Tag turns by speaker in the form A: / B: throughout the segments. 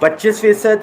A: 25%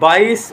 A: 22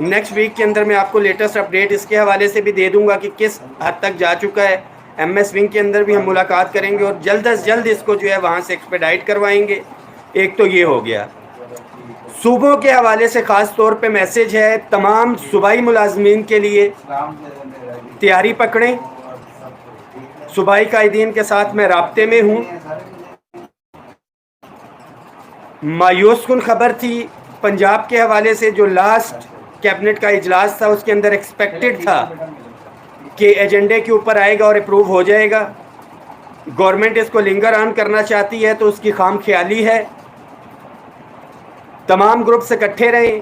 A: next week کے اندر میں آپ کو لیٹسٹ اپڈیٹ اس کے حوالے سے بھی دے دوں گا کہ کس حد تک جا چکا ہے. ایم ایس ونگ کے اندر بھی ہم ملاقات کریں گے اور جلد از جلد اس کو جو ہے وہاں سے ایکسپیڈائٹ کروائیں گے. ایک تو یہ ہو گیا. صوبوں کے حوالے سے خاص طور پہ میسج ہے تمام صوبائی ملازمین کے لیے، تیاری پکڑیں. صوبائی قائدین کے ساتھ میں رابطے میں ہوں. مایوس کن خبر تھی پنجاب کے حوالے سے، جو لاسٹ کیبنٹ کا اجلاس تھا اس کے اندر ایکسپیکٹڈ تھا کہ ایجنڈے کے اوپر آئے گا اور اپروو ہو جائے گا. گورنمنٹ اس کو لنگر آن کرنا چاہتی ہے تو اس کی خام خیالی ہے. تمام گروپس اکٹھے رہیں.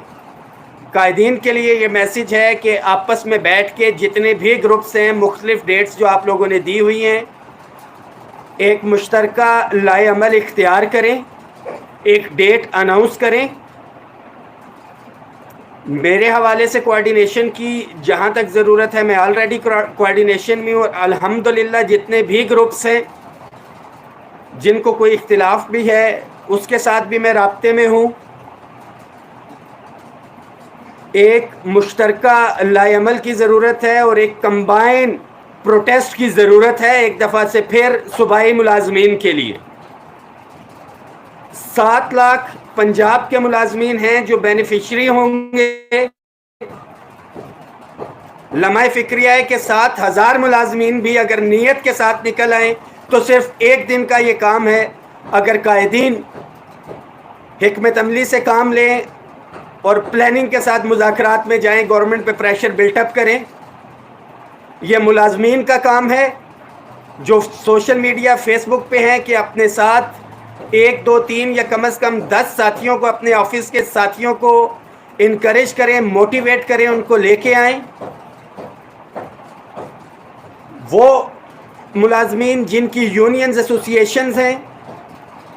A: قائدین کے لیے یہ میسج ہے کہ آپس میں بیٹھ کے جتنے بھی گروپس ہیں، مختلف ڈیٹس جو آپ لوگوں نے دی ہوئی ہیں، ایک مشترکہ لائے عمل اختیار کریں، ایک ڈیٹ اناؤنس کریں. میرے حوالے سے کوارڈینیشن کی جہاں تک ضرورت ہے میں آلریڈی کوارڈینیشن میں ہوں، اور الحمدللہ جتنے بھی گروپس ہیں جن کو کوئی اختلاف بھی ہے اس کے ساتھ بھی میں رابطے میں ہوں. ایک مشترکہ لائے عمل کی ضرورت ہے اور ایک کمبائن پروٹیسٹ کی ضرورت ہے ایک دفعہ سے پھر صوبائی ملازمین کے لیے. 7 لاکھ پنجاب کے ملازمین ہیں جو بینیفیشری ہوں گے. لمحہ فکریہ ہے کہ 7,000 ملازمین بھی اگر نیت کے ساتھ نکل آئیں تو صرف ایک دن کا یہ کام ہے. اگر قائدین حکمت عملی سے کام لیں اور پلاننگ کے ساتھ مذاکرات میں جائیں، گورنمنٹ پہ پریشر بلٹ اپ کریں. یہ ملازمین کا کام ہے جو سوشل میڈیا فیس بک پہ ہیں کہ اپنے ساتھ 1 2 3 یا کم از کم 10 ساتھیوں کو، اپنے آفس کے ساتھیوں کو انکریج کریں، موٹیویٹ کریں، ان کو لے کے آئیں. وہ ملازمین جن کی یونینز ایسوسیشنز ہیں،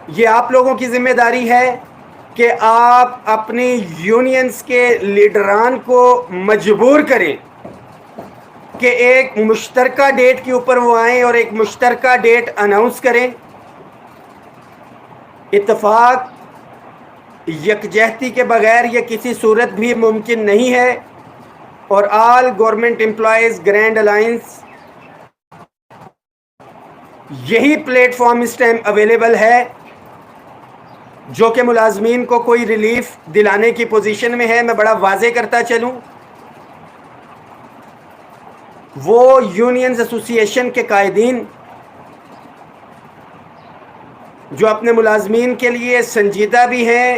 A: یہ آپ لوگوں کی ذمہ داری ہے کہ آپ اپنی یونینز کے لیڈران کو مجبور کریں کہ ایک مشترکہ ڈیٹ کے اوپر وہ آئیں اور ایک مشترکہ ڈیٹ اناؤنس کریں. اتفاق یکجہتی کے بغیر یہ کسی صورت بھی ممکن نہیں ہے، اور آل گورنمنٹ امپلائیز گرینڈ الائنس یہی پلیٹ فارم اس ٹائم اویلیبل ہے جو کہ ملازمین کو کوئی ریلیف دلانے کی پوزیشن میں ہے. میں بڑا واضح کرتا چلوں، وہ یونینز ایسوسیشن کے قائدین جو اپنے ملازمین کے لیے سنجیدہ بھی ہیں،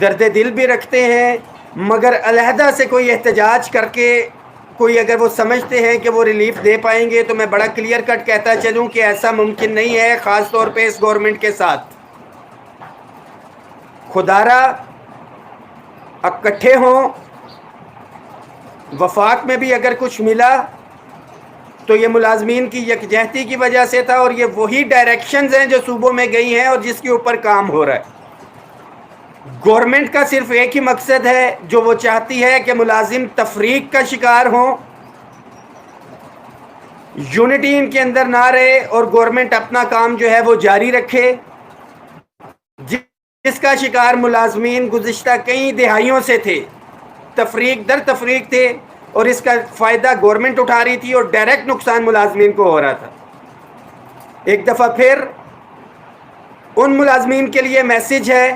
A: درد دل بھی رکھتے ہیں، مگر علیحدہ سے کوئی احتجاج کر کے کوئی اگر وہ سمجھتے ہیں کہ وہ ریلیف دے پائیں گے، تو میں بڑا کلیئر کٹ کہتا چلوں کہ ایسا ممکن نہیں ہے، خاص طور پہ اس گورنمنٹ کے ساتھ. خدارا اکٹھے ہوں. وفاق میں بھی اگر کچھ ملا تو یہ ملازمین کی یکجہتی کی وجہ سے تھا، اور یہ وہی ڈائریکشنز ہیں جو صوبوں میں گئی ہیں اور جس کے اوپر کام ہو رہا ہے. گورنمنٹ کا صرف ایک ہی مقصد ہے جو وہ چاہتی ہے کہ ملازم تفریق کا شکار ہوں، یونٹی ان کے اندر نہ رہے، اور گورنمنٹ اپنا کام جو ہے وہ جاری رکھے. جس کا شکار ملازمین گزشتہ کئی دہائیوں سے تھے، تفریق در تفریق تھے، اور اس کا فائدہ گورنمنٹ اٹھا رہی تھی اور ڈائریکٹ نقصان ملازمین کو ہو رہا تھا. ایک دفعہ پھر ان ملازمین کے لیے میسج ہے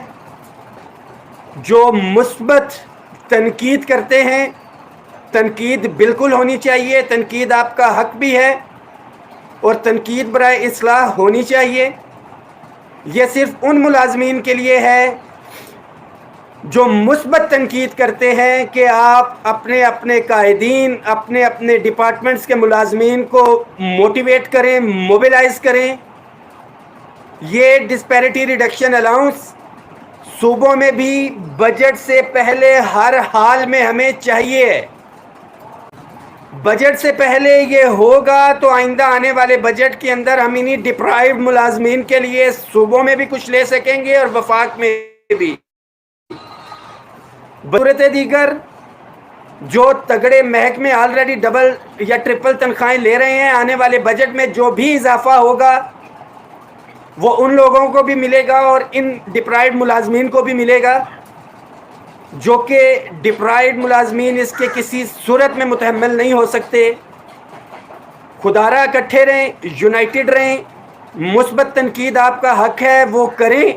A: جو مثبت تنقید کرتے ہیں. تنقید بالکل ہونی چاہیے، تنقید آپ کا حق بھی ہے، اور تنقید برائے اصلاح ہونی چاہیے. یہ صرف ان ملازمین کے لیے ہے جو مثبت تنقید کرتے ہیں کہ آپ اپنے اپنے قائدین، اپنے اپنے ڈپارٹمنٹس کے ملازمین کو موٹیویٹ کریں، موبیلائز کریں. یہ ڈسپیرٹی ریڈکشن الاؤنس صوبوں میں بھی بجٹ سے پہلے ہر حال میں ہمیں چاہیے. بجٹ سے پہلے یہ ہوگا تو آئندہ آنے والے بجٹ کے اندر ہم انہی ڈپرائیوڈ ملازمین کے لیے صوبوں میں بھی کچھ لے سکیں گے اور وفاق میں بھی. ضرورت دیگر جو تگڑے محکمے آلریڈی ڈبل یا ٹرپل تنخواہیں لے رہے ہیں، آنے والے بجٹ میں جو بھی اضافہ ہوگا وہ ان لوگوں کو بھی ملے گا اور ان ڈپرائیوڈ ملازمین کو بھی ملے گا. جو کہ ڈپرائیڈ ملازمین اس کے کسی صورت میں متحمل نہیں ہو سکتے. خدارہ اکٹھے رہیں, یونائٹڈ رہیں, مثبت تنقید آپ کا حق ہے وہ کریں,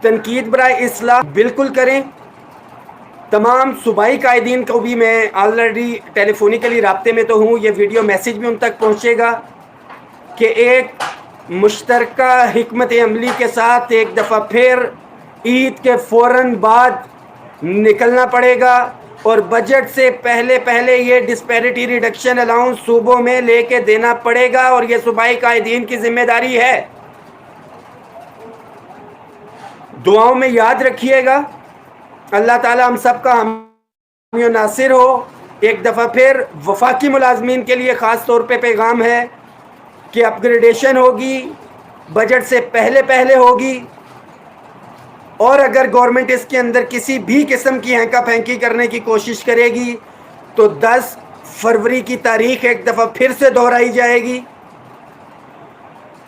A: تنقید برائے اصلاح بالکل کریں. تمام صوبائی قائدین کو بھی میں آلریڈی ٹیلی فونیکلی رابطے میں تو ہوں, یہ ویڈیو میسیج بھی ان تک پہنچے گا کہ ایک مشترکہ حکمت عملی کے ساتھ ایک دفعہ پھر عید کے فوراً بعد نکلنا پڑے گا اور بجٹ سے پہلے یہ ڈسپیرٹی ریڈکشن الاؤنس صوبوں میں لے کے دینا پڑے گا, اور یہ صوبائی قائدین کی ذمہ داری ہے. دعاؤں میں یاد رکھیے گا. اللہ تعالی ہم سب کا حامی و ناصر ہو. ایک دفعہ پھر وفاقی ملازمین کے لیے خاص طور پہ پیغام ہے کہ اپ گریڈیشن ہوگی, بجٹ سے پہلے ہوگی, اور اگر گورنمنٹ اس کے اندر کسی بھی قسم کی ہینکا پھینکی کرنے کی کوشش کرے گی تو 10 فروری کی تاریخ ایک دفعہ پھر سے دہرائی جائے گی.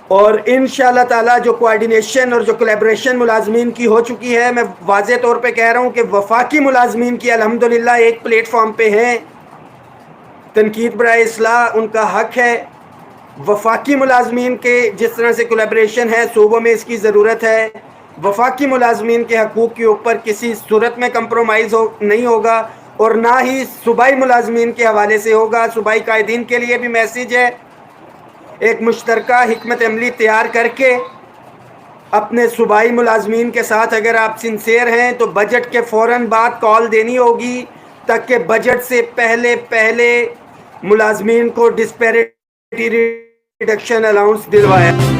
A: اور انشاءاللہ تعالی جو کوارڈینیشن اور جو کولیبریشن ملازمین کی ہو چکی ہے, میں واضح طور پہ کہہ رہا ہوں کہ وفاقی ملازمین کی الحمدللہ ایک پلیٹ فارم پہ ہیں. تنقید برائے اصلاح ان کا حق ہے. وفاقی ملازمین کے جس طرح سے کولیبریشن ہے صوبوں میں اس کی ضرورت ہے. وفاقی ملازمین کے حقوق کے اوپر کسی صورت میں کمپرومائز نہیں ہوگا, اور نہ ہی صوبائی ملازمین کے حوالے سے ہوگا. صوبائی قائدین کے لیے بھی میسیج ہے, ایک مشترکہ حکمت عملی تیار کر کے اپنے صوبائی ملازمین کے ساتھ اگر آپ سنسیئر ہیں تو بجٹ کے فوراً بعد کال دینی ہوگی تاکہ بجٹ سے پہلے ملازمین کو ڈسپیرٹی ریڈکشن الاؤنس دلوایا.